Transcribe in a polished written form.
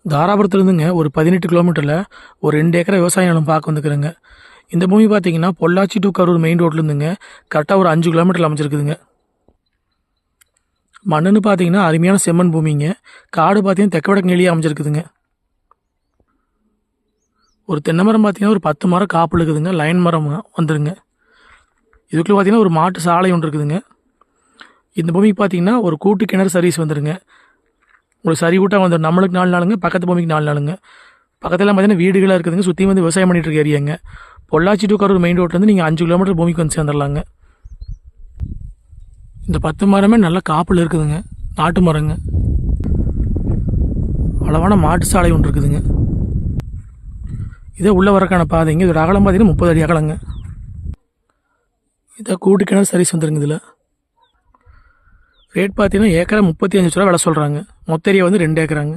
தாராபுரத்துலேருந்துங்க ஒரு 18 கிலோமீட்டரில் ஒரு 2 ஏக்கரை விவசாய நிலம் பார்க்க வந்துக்கிறேங்க. இந்த பூமி பார்த்தீங்கன்னா பொள்ளாச்சி டு கரூர் மெயின் ரோட்லேருந்துங்க கரெக்டாக ஒரு 5 கிலோமீட்டரில் அமைச்சிருக்குதுங்க. மண்ணுன்னு பார்த்தீங்கன்னா அருமையான செம்மண் பூமிங்க. காடு பார்த்தீங்கன்னா தெற்கு வடக்கு நிலையாக அமைஞ்சிருக்குதுங்க. ஒரு தென்னை மரம் பார்த்தீங்கன்னா ஒரு 10 மரம் காப்பு இருக்குதுங்க. லைன் மரம் வந்துருங்க. இதுக்குள்ளே பார்த்தீங்கன்னா ஒரு மாட்டு சாலை ஒன்று இருக்குதுங்க. இந்த பூமிக்கு பார்த்தீங்கன்னா ஒரு கூட்டு கிணறு சர்வீஸ் வந்துருங்க. உங்களுக்கு சரி கூட்டாக வந்துடும். நம்மளுக்கு 4 நாளுங்க, பக்கத்து பூமிக்கு 4 நாளுங்க. பக்கத்தில் பார்த்தீங்கன்னா வீடுகளாக இருக்குதுங்க. சுற்றி வந்து விவசாயம் பண்ணிட்டு இருக்க ஏரியாங்க. பொள்ளாச்சி டு கரூர் மெயின் ரோட்லேருந்து நீங்கள் 5 கிலோமீட்டர் பூமிக்கு வந்து சேர்ந்துடலாங்க. இந்த 10 மரமே நல்ல காப்பில் இருக்குதுங்க. நாட்டு மரங்க. அளவான மாட்டு சாலை ஒன்று இருக்குதுங்க. இதே உள்ளே வரக்கான பாதைங்க. இதோட அகலம் பார்த்தீங்கன்னா 30 அடி அகலங்க. இதை கூட்டு கிணறு சர்வீஸ் வந்துருங்க. இதில் ரேட் பார்த்தீங்கன்னா ஏக்கரை 35 லட்ச ரூபா விலை சொல்கிறாங்க. மொத்த ஏரியா வந்து 2 ஏக்கராங்க.